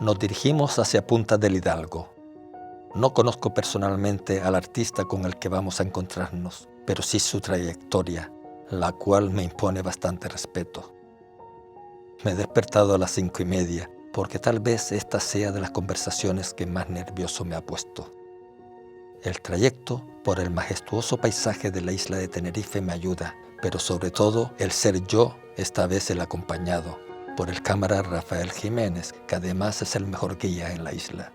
Nos dirigimos hacia Punta del Hidalgo. No conozco personalmente al artista con el que vamos a encontrarnos, pero sí su trayectoria, la cual me impone bastante respeto. Me he despertado a las 5:30, porque tal vez esta sea de las conversaciones que más nervioso me ha puesto. El trayecto por el majestuoso paisaje de la isla de Tenerife me ayuda, pero sobre todo el ser yo, esta vez el acompañado, por el cámara Rafael Jiménez, que además es el mejor guía en la isla.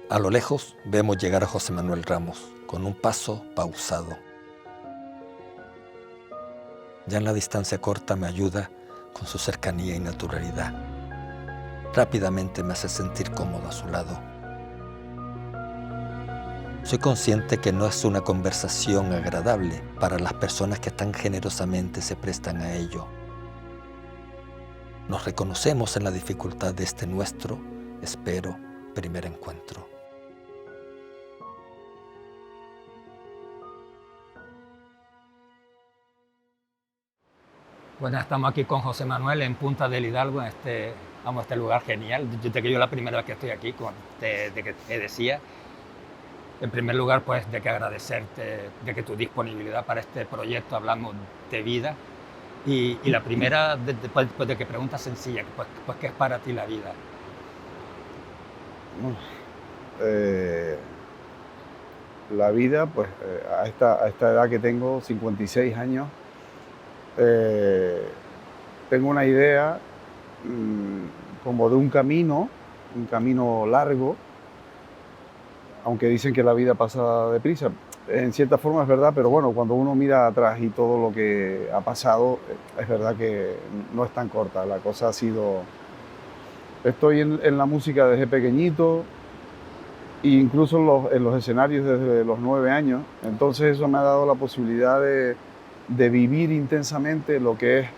A lo lejos vemos llegar a José Manuel Ramos, con un paso pausado. Ya en la distancia corta me ayuda con su cercanía y naturalidad. Rápidamente me hace sentir cómodo a su lado. Soy consciente que no es una conversación agradable para las personas que tan generosamente se prestan a ello. Nos reconocemos en la dificultad de este nuestro, espero, primer encuentro. Bueno, estamos aquí con José Manuel en Punta del Hidalgo, en este lugar genial. Yo la primera vez que estoy aquí, de que te decía, en primer lugar, pues de que agradecerte de que tu disponibilidad para este proyecto, hablamos de vida. Y la primera, pues de que pregunta sencilla, pues ¿qué es para ti la vida? La vida, pues a esta edad que tengo, 56 años, tengo una idea como de un camino largo, aunque dicen que la vida pasa deprisa. En cierta forma es verdad, pero bueno, cuando uno mira atrás y todo lo que ha pasado, es verdad que no es tan corta. La cosa ha sido... Estoy en la música desde pequeñito, e incluso en los escenarios desde los 9 años. Entonces eso me ha dado la posibilidad de vivir intensamente lo que es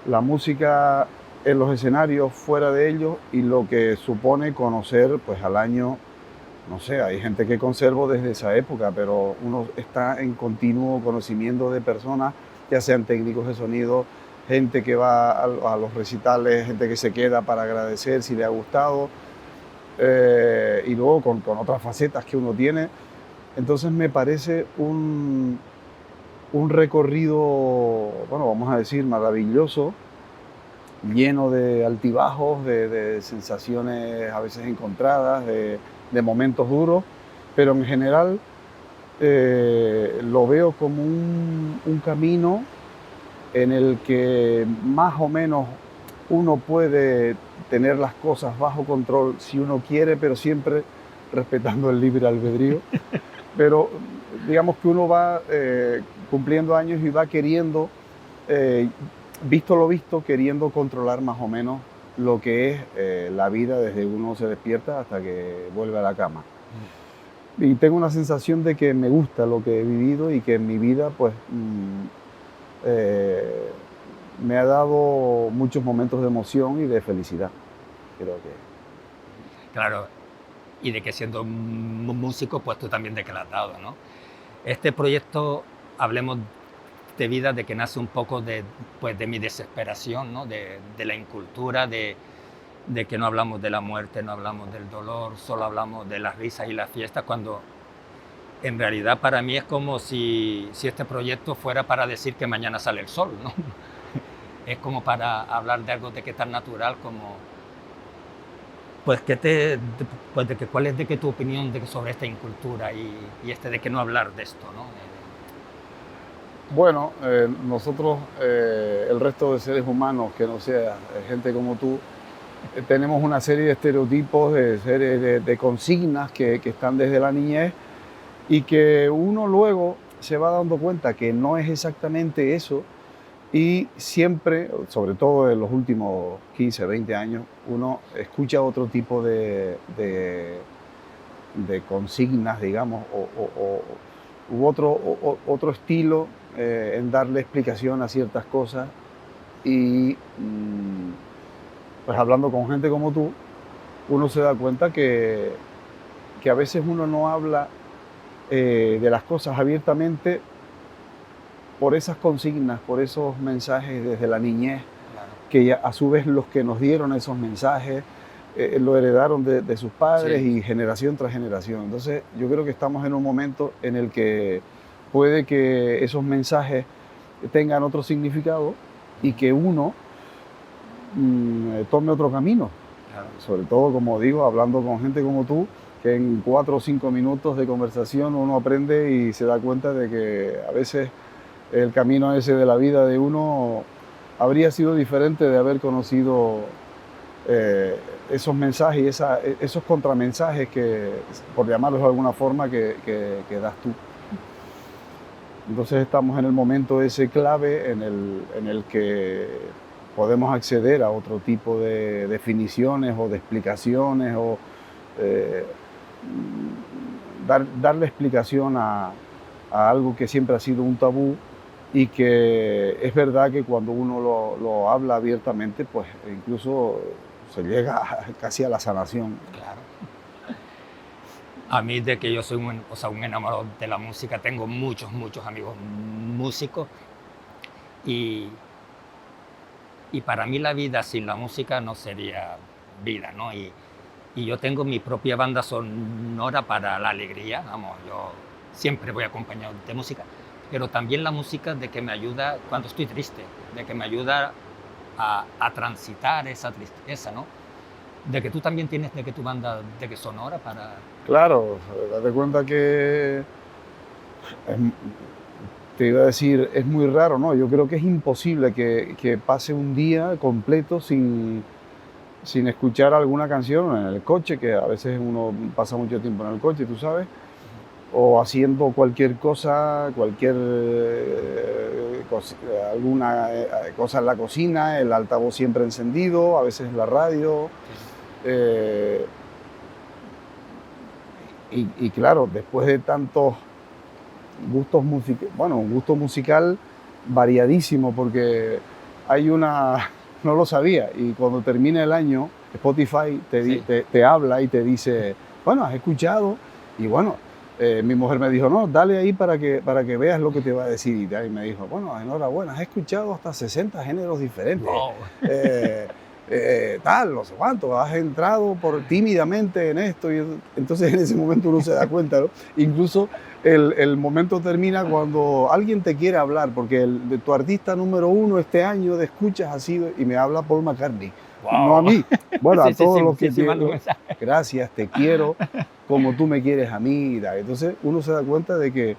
la música en los escenarios, fuera de ellos, y lo que supone conocer pues al año, no sé, hay gente que conservo desde esa época, pero uno está en continuo conocimiento de personas, ya sean técnicos de sonido, gente que va a los recitales, gente que se queda para agradecer si le ha gustado, y luego con otras facetas que uno tiene. Entonces me parece un recorrido, bueno, vamos a decir, maravilloso, lleno de altibajos, de sensaciones a veces encontradas, de momentos duros, pero en general lo veo como un camino en el que más o menos uno puede tener las cosas bajo control si uno quiere, pero siempre respetando el libre albedrío. Pero digamos que uno va cumpliendo años y va queriendo, visto lo visto, queriendo controlar más o menos lo que es la vida desde uno se despierta hasta que vuelve a la cama. Y tengo una sensación de que me gusta lo que he vivido y que en mi vida pues me ha dado muchos momentos de emoción y de felicidad. Creo que... Claro, y de que siendo músico, pues tú también de que le has dado, ¿no? Este proyecto, hablemos de vida, de que nace un poco de mi desesperación, ¿no? De la incultura, de que no hablamos de la muerte, no hablamos del dolor, solo hablamos de las risas y las fiestas, cuando en realidad para mí es como si este proyecto fuera para decir que mañana sale el sol, ¿no? Es como para hablar de algo de que es tan natural como... Pues, ¿cuál es tu opinión sobre esta incultura y de que no hablar de esto, ¿no? Bueno, nosotros, el resto de seres humanos, que no sea gente como tú, tenemos una serie de estereotipos, de consignas que están desde la niñez y que uno luego se va dando cuenta que no es exactamente eso, y siempre, sobre todo en los últimos 15, 20 años, uno escucha otro tipo de consignas, digamos, u otro estilo en darle explicación a ciertas cosas. Y pues hablando con gente como tú, uno se da cuenta que a veces uno no habla de las cosas abiertamente por esas consignas, por esos mensajes desde la niñez, Claro. que a su vez los que nos dieron esos mensajes lo heredaron de sus padres Sí. y generación tras generación. Entonces yo creo que estamos en un momento en el que puede que esos mensajes tengan otro significado y que uno tome otro camino. Claro. Sobre todo, como digo, hablando con gente como tú, que en 4 o 5 minutos de conversación uno aprende y se da cuenta de que a veces el camino ese de la vida de uno habría sido diferente de haber conocido esos mensajes y esos contramensajes que, por llamarlos de alguna forma, que das tú. Entonces estamos en el momento ese clave en el que podemos acceder a otro tipo de definiciones o de explicaciones o darle explicación a algo que siempre ha sido un tabú y que es verdad que cuando uno lo habla abiertamente, pues incluso se llega casi a la sanación. Claro. A mí, de que yo soy un enamorado de la música, tengo muchos amigos músicos y para mí la vida sin la música no sería vida, ¿no? Y yo tengo mi propia banda sonora para la alegría, vamos, yo siempre voy acompañado de música, pero también la música de que me ayuda cuando estoy triste, de que me ayuda a transitar esa tristeza, ¿no? De que tú también tienes de que tu banda de que sonora para... Claro, date cuenta que te iba a decir, es muy raro, ¿no? Yo creo que es imposible que pase un día completo sin escuchar alguna canción en el coche, que a veces uno pasa mucho tiempo en el coche, tú sabes, o haciendo cualquier cosa, alguna cosa en la cocina, el altavoz siempre encendido, a veces la radio. Y claro, después de tantos gustos musicales, bueno, un gusto musical variadísimo, porque hay no lo sabía, y cuando termina el año, Spotify te habla y te dice, bueno, has escuchado, y bueno, mi mujer me dijo, no, dale ahí para que veas lo que te va a decir, y me dijo, bueno, enhorabuena, has escuchado hasta 60 géneros diferentes. Wow. Tal, no sé cuánto, has entrado tímidamente en esto, y entonces en ese momento uno se da cuenta, ¿no? Incluso el momento termina cuando alguien te quiere hablar, porque de tu artista número 1 este año de escuchas ha sido, y me habla Paul McCartney, Wow. no a mí, bueno, Sí, a todos los que sí, gracias, te quiero como tú me quieres a mí, y tal. Entonces uno se da cuenta de que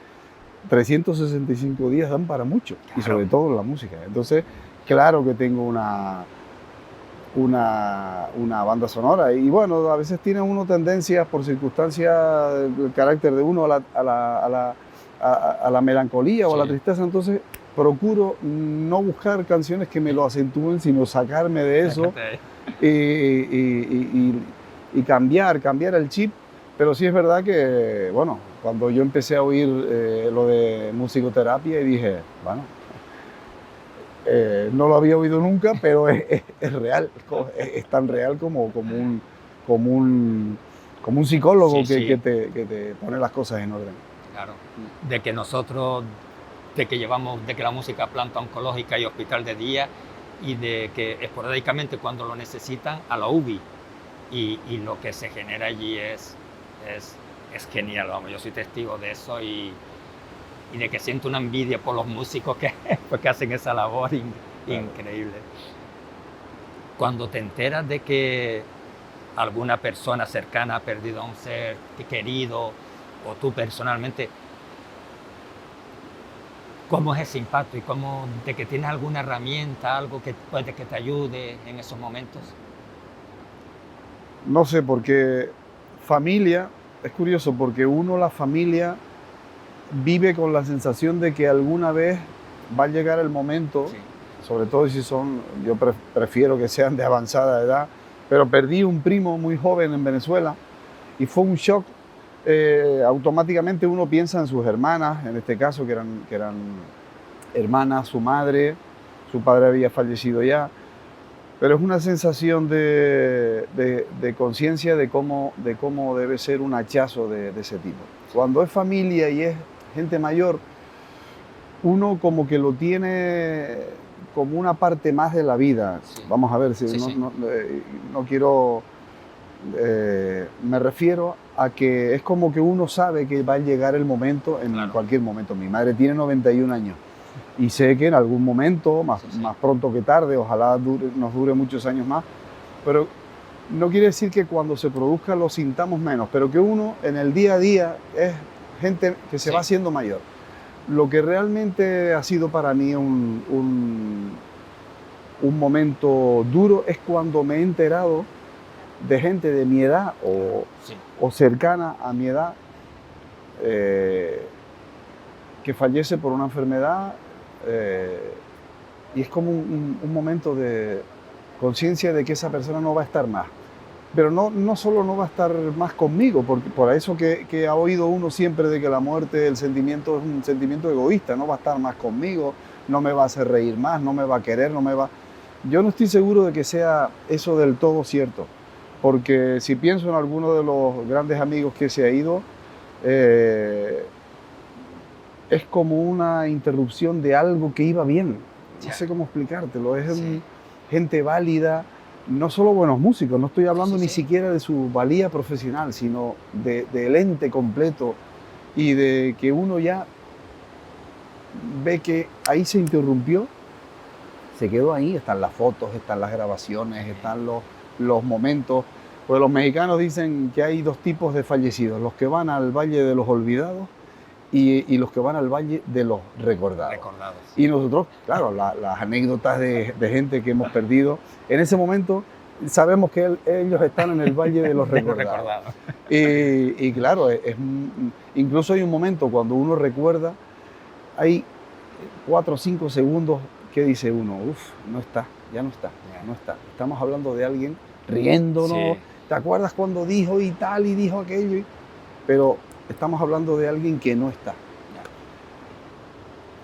365 días dan para mucho, claro. Y sobre todo en la música. Entonces, claro que tengo una banda sonora, y bueno, a veces tiene uno tendencias por circunstancias del carácter de uno a la melancolía o a la tristeza, entonces procuro no buscar canciones que me lo acentúen, sino sacarme de eso y cambiar el chip. Pero sí es verdad que, bueno, cuando yo empecé a oír lo de musicoterapia y dije, bueno, no lo había oído nunca, pero es real, es tan real como un psicólogo que te pone las cosas en orden. Claro, de que nosotros, de que la música planta oncológica y hospital de día, y de que esporádicamente cuando lo necesitan a la UBI, y lo que se genera allí es genial, vamos, yo soy testigo de eso, y de que siento una envidia por los músicos que hacen esa labor increíble. Cuando te enteras de que alguna persona cercana ha perdido a un ser querido, o tú personalmente, ¿cómo es ese impacto? ¿Y cómo, de que tienes alguna herramienta, algo que puede que te ayude en esos momentos? No sé, porque familia, es curioso, porque la familia vive con la sensación de que alguna vez va a llegar el momento, sobre todo si yo prefiero que sean de avanzada edad, pero perdí un primo muy joven en Venezuela y fue un shock. Automáticamente uno piensa en sus hermanas, en este caso que eran hermanas, su madre, su padre había fallecido ya, pero es una sensación de conciencia de cómo debe ser un hachazo de ese tipo. Cuando es familia y es gente mayor, uno como que lo tiene como una parte más de la vida. Sí. Vamos a ver, si Sí, no, sí. no quiero... me refiero a que es como que uno sabe que va a llegar el momento, en Claro. cualquier momento. Mi madre tiene 91 años y sé que en algún momento, más, Sí, sí. más pronto que tarde, ojalá nos dure muchos años más, pero no quiere decir que cuando se produzca lo sintamos menos, pero que uno en el día a día es gente que se Sí. va haciendo mayor. Lo que realmente ha sido para mí un momento duro es cuando me he enterado de gente de mi edad Sí. o cercana a mi edad que fallece por una enfermedad y es como un momento de conciencia de que esa persona no va a estar más. Pero no solo no va a estar más conmigo, porque por eso que ha oído uno siempre de que la muerte, el sentimiento es un sentimiento egoísta, no va a estar más conmigo, no me va a hacer reír más, no me va a querer, no me va... Yo no estoy seguro de que sea eso del todo cierto, porque si pienso en alguno de los grandes amigos que se ha ido, es como una interrupción de algo que iba bien. No sé cómo explicártelo, es Sí. gente válida, no solo buenos músicos, no estoy hablando Sí, ni sí. siquiera de su valía profesional, sino del ente completo y de que uno ya ve que ahí se interrumpió, se quedó ahí, están las fotos, están las grabaciones, están los momentos. Pues los mexicanos dicen que hay dos tipos de fallecidos, los que van al Valle de los Olvidados y los que van al Valle de los Recordados. Recordados. Y nosotros, claro, las anécdotas de gente que hemos perdido, en ese momento sabemos que ellos están en el Valle de los Recordados. Recordados. Y claro, incluso hay un momento cuando uno recuerda, hay 4 o 5 segundos que dice uno, no está, ya no está, no está. Estamos hablando de alguien riéndonos, Sí. ¿te acuerdas cuando dijo y tal y dijo aquello? Pero estamos hablando de alguien que no está.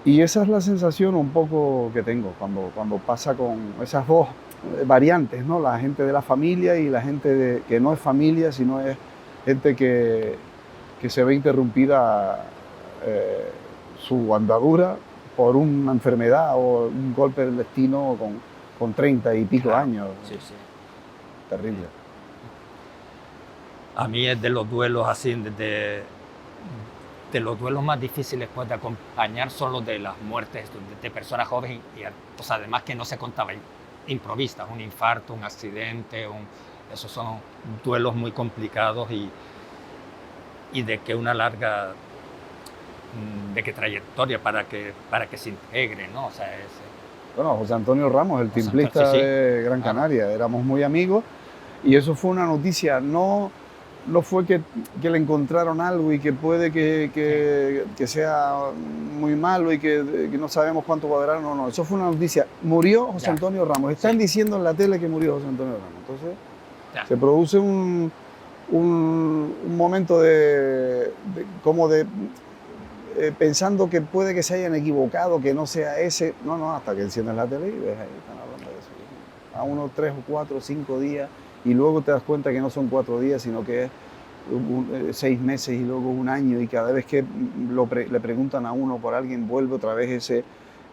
Y esa es la sensación un poco que tengo cuando pasa con esas dos variantes, ¿no? La gente de la familia y la gente que no es familia, sino es gente que se ve interrumpida su andadura por una enfermedad o un golpe del destino con 30 y pico años. Sí, sí. Terrible. A mí es de los duelos así, de los duelos más difíciles pues, de acompañar son los de las muertes de personas jóvenes y pues, además que no se contaban improvistas, un infarto, un accidente, esos son duelos muy complicados y de que una larga trayectoria para que se integre, ¿no? O sea, Bueno, José Antonio Ramos, el José timplista Antonio, sí, sí. de Gran Canaria, éramos muy amigos y eso fue una noticia, no fue que le encontraron algo y que puede que sea muy malo y que no sabemos cuánto va a durar, no, eso fue una noticia, murió José Antonio Ramos, están diciendo en la tele que murió José Antonio Ramos, entonces se produce un momento pensando que puede que se hayan equivocado, que no sea ese. No, hasta que enciendes la tele y ves ahí, están hablando de eso. A unos 3 o 4 o 5 días y luego te das cuenta que no son 4 días, sino que es 6 meses y luego un año y cada vez que le preguntan a uno por alguien vuelve otra vez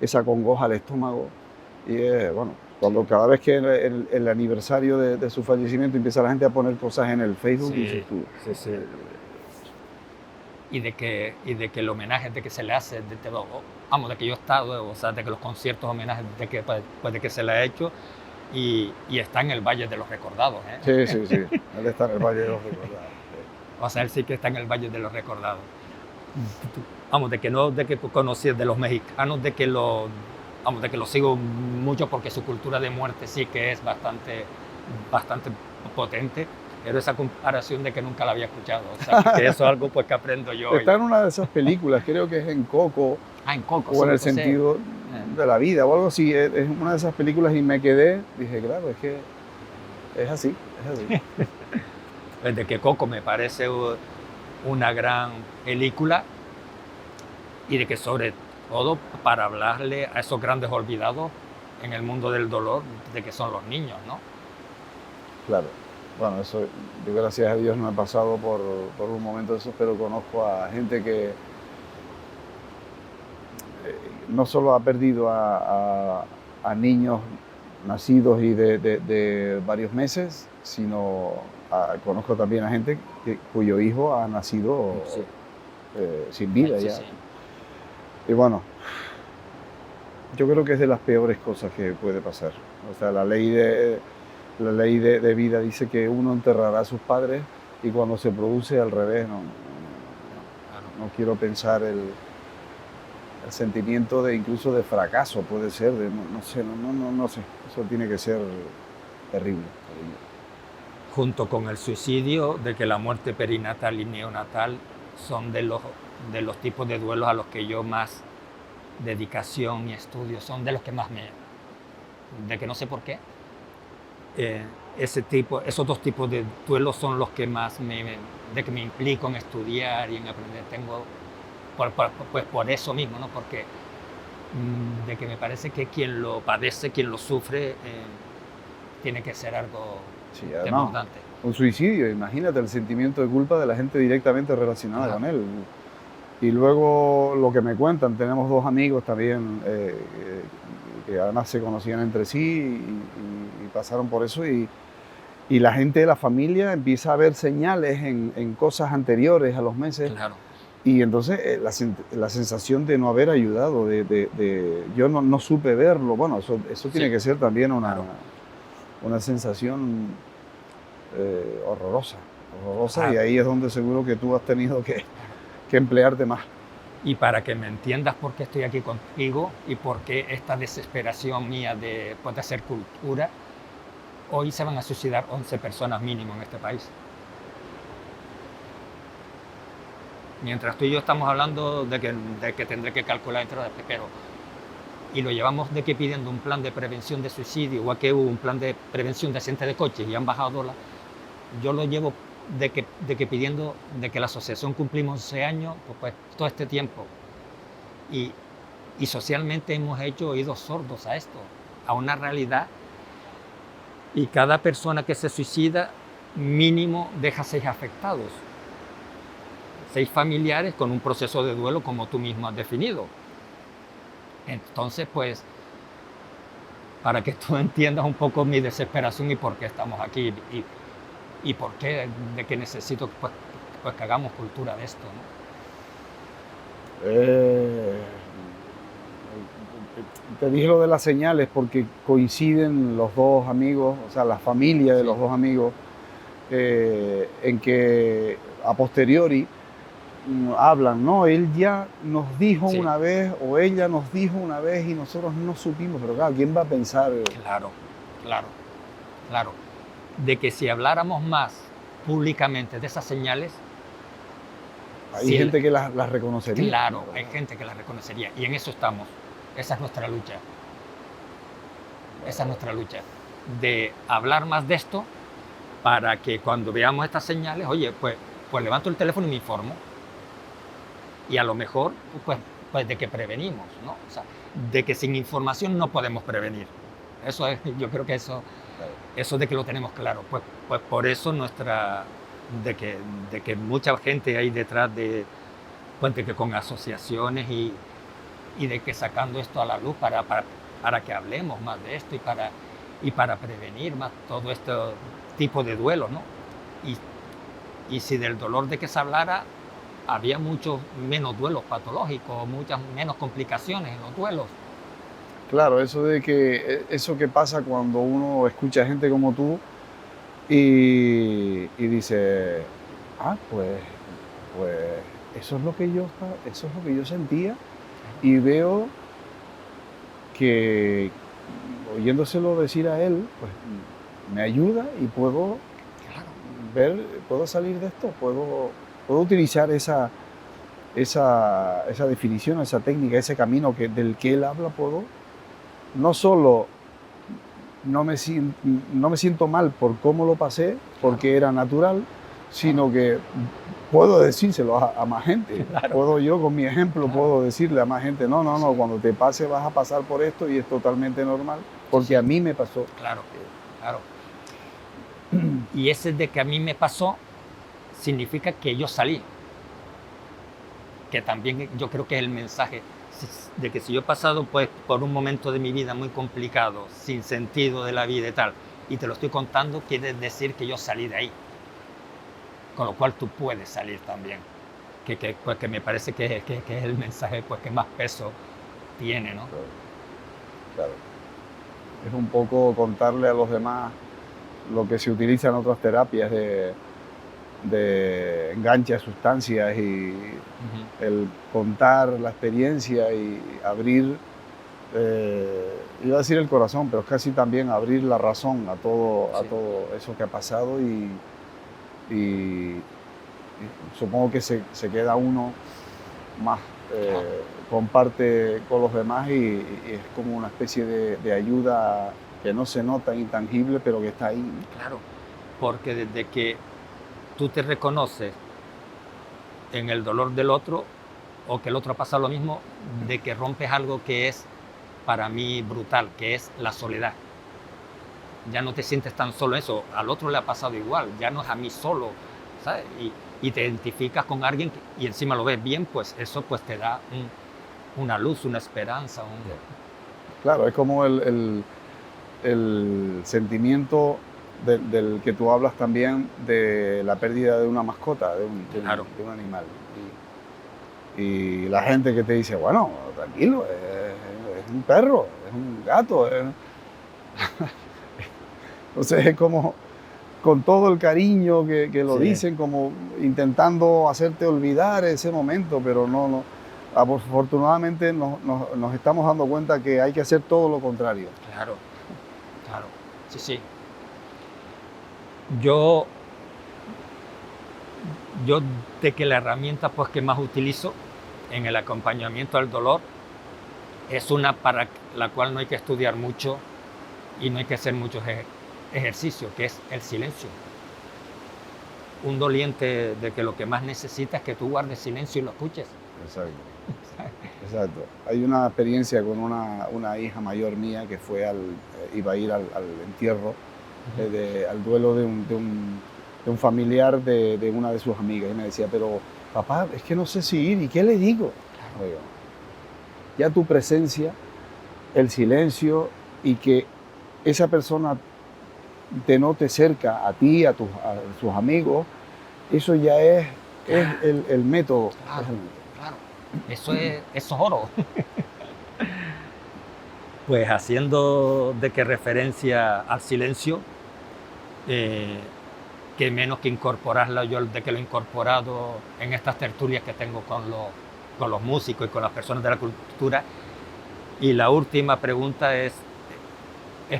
esa congoja al estómago. Y bueno, cada vez que el aniversario de su fallecimiento empieza la gente a poner cosas en el Facebook y dices tú, y de que el homenaje de que se le hace, de que yo he estado, o sea, de que los conciertos homenajes de que se le ha hecho y está en el Valle de los Recordados. Sí, él está en el Valle de los Recordados. O sea, él sí que está en el Valle de los Recordados. De que conocí de los mexicanos, de que lo sigo mucho porque su cultura de muerte sí que es bastante potente. Pero esa comparación de que nunca la había escuchado, o sea, que eso es algo pues que aprendo yo. Está en una de esas películas, creo que es en Coco, en Coco, o en el sentido de la vida, o algo así. Es una de esas películas y me quedé, dije, claro, es que es así. Desde que Coco me parece una gran película y de que sobre todo para hablarle a esos grandes olvidados en el mundo del dolor, de que son los niños, ¿no? Claro. Bueno, eso yo gracias a Dios no he pasado por un momento de eso, pero conozco a gente que no solo ha perdido a niños nacidos y de varios meses, sino conozco también a gente cuyo hijo ha nacido Sí. sin vida Sí, ya. sí. Y bueno, yo creo que es de las peores cosas que puede pasar. O sea, la ley de vida dice que uno enterrará a sus padres y cuando se produce al revés, Claro. no quiero pensar el sentimiento de incluso de fracaso, puede ser, no sé. Eso tiene que ser terrible. Junto con el suicidio, de que la muerte perinatal y neonatal son de los tipos de duelos a los que yo más dedicación y estudio, son de los que más de que no sé por qué. Esos dos tipos de duelos son los que más de que me implico en estudiar y en aprender. Pues por eso mismo, ¿no? Porque de que me parece que quien lo padece, quien lo sufre, tiene que ser algo Sí, además, desbordante. un suicidio, imagínate el sentimiento de culpa de la gente directamente relacionada Ajá. con él. Y luego lo que me cuentan, tenemos dos amigos también que además se conocían entre sí y pasaron por eso y la gente de la familia empieza a ver señales en cosas anteriores a los meses. Claro. Y entonces la sensación de no haber ayudado, yo no supe verlo, bueno, eso tiene Sí. que ser también Claro. una sensación horrorosa, Claro. y ahí es donde seguro que tú has tenido que emplearte más. Y para que me entiendas por qué estoy aquí contigo y por qué esta desesperación mía de hacer cultura, hoy se van a suicidar 11 personas mínimo en este país. Mientras tú y yo estamos hablando de que tendré que calcular entre los pero y lo llevamos de que pidiendo un plan de prevención de suicidio, igual que hubo un plan de prevención de accidentes de coches y han bajado yo lo llevo de que pidiendo de que la asociación cumplimos 11 años, pues todo este tiempo. Y socialmente hemos hecho oídos sordos a esto, a una realidad. Y cada persona que se suicida, mínimo deja 6 afectados. 6 familiares con un proceso de duelo como tú mismo has definido. Entonces, pues, para que tú entiendas un poco mi desesperación y por qué estamos aquí y por qué de que necesito pues que hagamos cultura de esto, ¿no? Te dije lo de las señales porque coinciden los dos amigos, o sea, la familia de Sí. los dos amigos, en que a posteriori hablan, ¿no? Él ya nos dijo Sí. una vez o ella nos dijo una vez y nosotros no supimos, pero claro, ¿quién va a pensar? Claro. De que si habláramos más públicamente de esas señales, Hay sí, gente que las reconocería. claro, hay gente que las reconocería y en eso estamos. Esa es nuestra lucha. Esa es nuestra lucha. De hablar más de esto para que cuando veamos estas señales, oye, pues levanto el teléfono y me informo. Y a lo mejor, pues de que prevenimos, ¿no? O sea, de que sin información no podemos prevenir. Eso es, yo creo que eso de que lo tenemos claro. Pues por eso de que mucha gente hay detrás de que con asociaciones y de que sacando esto a la luz para que hablemos más de esto y para prevenir más todo este tipo de duelo, ¿no? Y si del dolor de que se hablara, había muchos menos duelos patológicos, muchas menos complicaciones en los duelos. Claro, eso que pasa cuando uno escucha gente como tú y dice, pues eso es lo que yo sentía y veo que oyéndoselo decir a él, pues me ayuda y puedo puedo salir de esto, puedo utilizar esa definición, esa técnica, ese camino del que él habla, puedo no solo no me siento mal por cómo lo pasé, porque era natural, sino que puedo decírselo a más gente. Claro. Puedo yo, con mi ejemplo, puedo decirle a más gente, no, cuando te pase vas a pasar por esto y es totalmente normal, porque a mí me pasó. Claro. Y ese de que a mí me pasó significa que yo salí. Que también yo creo que es el mensaje. si yo he pasado pues, por un momento de mi vida muy complicado, sin sentido de la vida y tal, y te lo estoy contando, quiere decir que yo salí de ahí. Con lo cual tú puedes salir también. Pues, que me parece que es el mensaje pues, que más peso tiene, ¿no? Claro, claro. Es un poco contarle a los demás lo que se utiliza en otras terapias de enganche a sustancias y el contar la experiencia y abrir, iba a decir el corazón, pero es casi también abrir la razón a todo eso que ha pasado y supongo que se queda uno más, comparte con los demás y es como una especie de ayuda que no se nota, intangible, pero que está ahí. Claro, porque desde que tú te reconoces en el dolor del otro o que el otro ha pasado lo mismo, de que rompes algo que es para mí brutal, que es la soledad. Ya no te sientes tan solo eso, al otro le ha pasado igual, ya no es a mí solo, ¿sabes? Y te identificas con alguien y encima lo ves bien, pues eso pues te da una luz, una esperanza. Claro, es como el sentimiento del que tú hablas también de la pérdida de una mascota, de un animal. Y la gente que te dice, bueno, tranquilo, es un perro, es un gato. Entonces es como con todo el cariño que lo dicen, como intentando hacerte olvidar ese momento, pero no. Afortunadamente nos estamos dando cuenta que hay que hacer todo lo contrario. Claro, sí. Yo de que la herramienta pues, que más utilizo en el acompañamiento al dolor es una para la cual no hay que estudiar mucho y no hay que hacer muchos ejercicios, que es el silencio. Un doliente de que lo que más necesita es que tú guardes silencio y lo escuches. Exacto. Hay una experiencia con una hija mayor mía que iba a ir al entierro, al duelo de un familiar de una de sus amigas. Y me decía, pero papá, es que no sé si ir, ¿y qué le digo? Claro. Oiga, ya tu presencia, el silencio y que esa persona te note cerca a ti, a sus amigos, eso ya es el método. Claro. Eso es oro. Pues haciendo de que referencia al silencio, que menos que incorporarla, yo de que lo he incorporado en estas tertulias que tengo con los músicos y con las personas de la cultura. Y la última pregunta es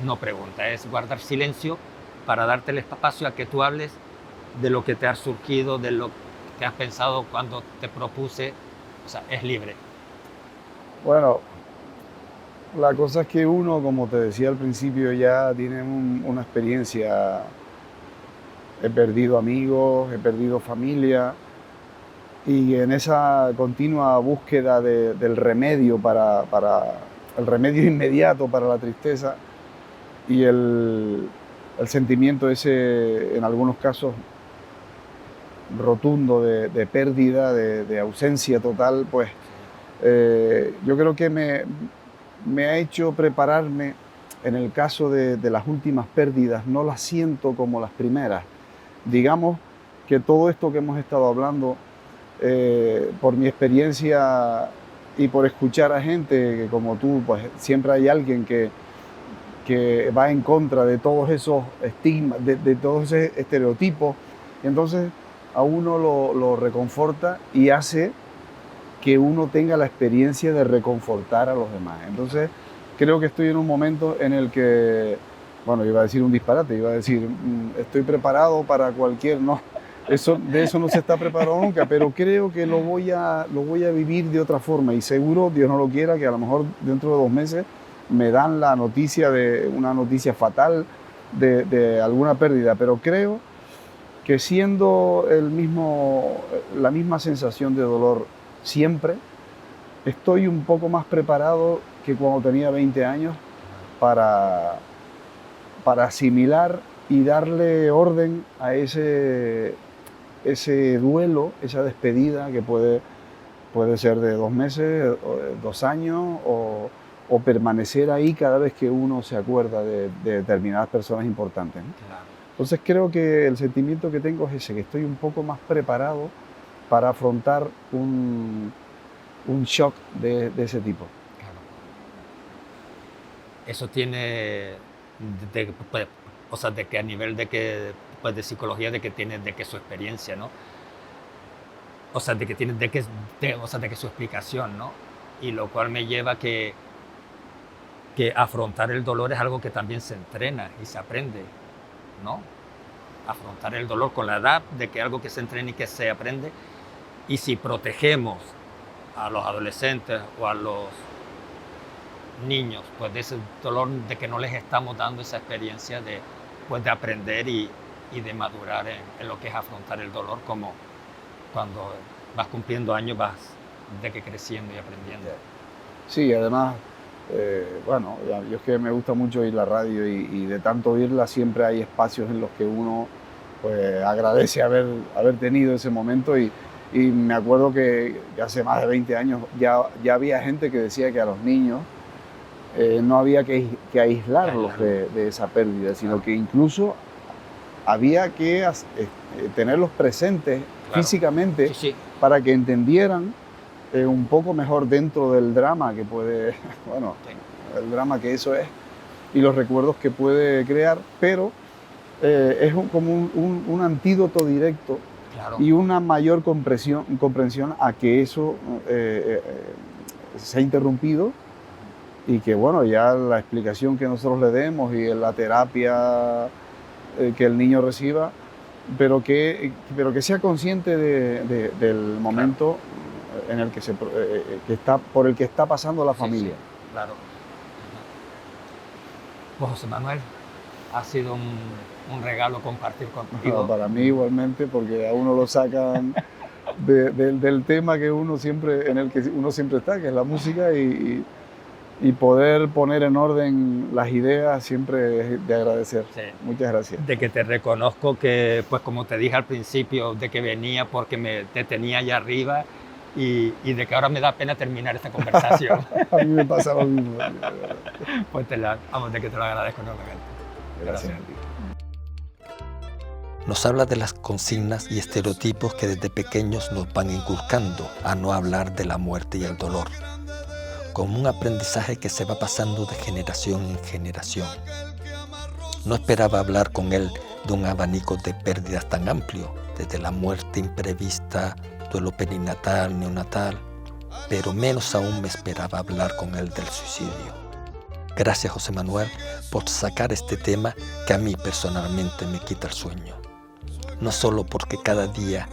no pregunta, es guardar silencio para darte el espacio a que tú hables de lo que te ha surgido, de lo que has pensado cuando te propuse. O sea, es libre. Bueno, la cosa es que uno, como te decía al principio, ya tiene una experiencia. He perdido amigos, he perdido familia y en esa continua búsqueda del remedio para el remedio inmediato para la tristeza y el sentimiento ese, en algunos casos, rotundo de pérdida, de ausencia total, pues yo creo que me ha hecho prepararme. En el caso de las últimas pérdidas, no las siento como las primeras. Digamos que todo esto que hemos estado hablando, por mi experiencia y por escuchar a gente que como tú, pues siempre hay alguien que va en contra de todos esos estigmas, de todos esos estereotipos, y entonces a uno lo reconforta y hace que uno tenga la experiencia de reconfortar a los demás. Entonces creo que estoy en un momento en el que, bueno, iba a decir un disparate, iba a decir, estoy preparado para cualquier, no, de eso no se está preparado nunca, pero creo que lo voy a vivir de otra forma y seguro, Dios no lo quiera, que a lo mejor dentro de 2 meses me dan una noticia fatal de alguna pérdida, pero creo que siendo la misma sensación de dolor siempre, estoy un poco más preparado que cuando tenía 20 años para asimilar y darle orden a ese duelo, esa despedida que puede Puede ser de 2 meses, o de 2 años, o permanecer ahí cada vez que uno se acuerda de determinadas personas importantes, ¿no? Claro. Entonces creo que el sentimiento que tengo es ese, que estoy un poco más preparado para afrontar un shock de ese tipo. Claro. Eso tiene, pues, o sea, de que a nivel de que, pues, de psicología, de que tiene, de que su experiencia, ¿no? O sea, de que tiene, o sea, de que su explicación, ¿no? Y lo cual me lleva a que afrontar el dolor es algo que también se entrena y se aprende, ¿no? Afrontar el dolor con la edad, de que algo que se entrena y que se aprende. Y si protegemos a los adolescentes o a los niños, pues de ese dolor, de que no les estamos dando esa experiencia de, pues, de aprender y de madurar en lo que es afrontar el dolor, como cuando vas cumpliendo años vas de que creciendo y aprendiendo. Sí, además, bueno, yo es que me gusta mucho oír la radio y de tanto oírla siempre hay espacios en los que uno pues agradece haber tenido ese momento y me acuerdo que hace más de 20 años ya había gente que decía que a los niños no había que aislarlos de esa pérdida, sino que incluso había que tenerlos presentes físicamente para que entendieran un poco mejor dentro del drama que puede, bueno, el drama que eso es y los recuerdos que puede crear, pero es como un antídoto directo y una mayor comprensión a que eso se ha interrumpido y que, bueno, ya la explicación que nosotros le demos y la terapia que el niño reciba, pero que sea consciente del momento en el que por el que está pasando la familia. Sí, claro. Pues José Manuel, ha sido un regalo compartir contigo. No, para mí igualmente, porque a uno lo sacan del tema que en el que uno siempre está, que es la música, y poder poner en orden las ideas siempre es de agradecer. Sí. Muchas gracias. De que te reconozco que, pues como te dije al principio, de que venía porque te tenía allá arriba y de que ahora me da pena terminar esta conversación. A mí me pasa lo mismo. Pues vamos, de que te lo agradezco enormemente. Gracias a ti. Nos habla de las consignas y estereotipos que desde pequeños nos van inculcando a no hablar de la muerte y el dolor, como un aprendizaje que se va pasando de generación en generación. No esperaba hablar con él de un abanico de pérdidas tan amplio, desde la muerte imprevista, duelo perinatal, neonatal, pero menos aún me esperaba hablar con él del suicidio. Gracias, José Manuel, por sacar este tema que a mí personalmente me quita el sueño. No solo porque cada día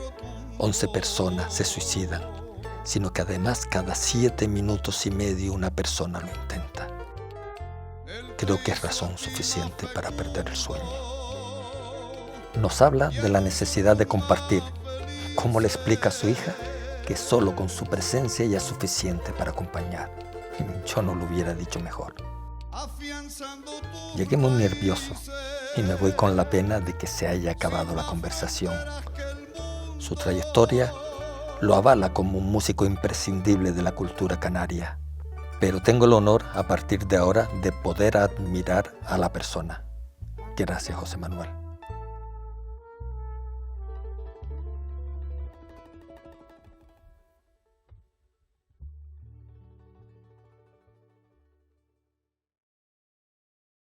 11 personas se suicidan, sino que además cada 7 minutos y medio una persona lo intenta. Creo que es razón suficiente para perder el sueño. Nos habla de la necesidad de compartir. ¿Cómo le explica a su hija que solo con su presencia ya es suficiente para acompañar? Yo no lo hubiera dicho mejor. Llegué muy nervioso y me voy con la pena de que se haya acabado la conversación. Su trayectoria lo avala como un músico imprescindible de la cultura canaria, pero tengo el honor a partir de ahora de poder admirar a la persona. Gracias, José Manuel.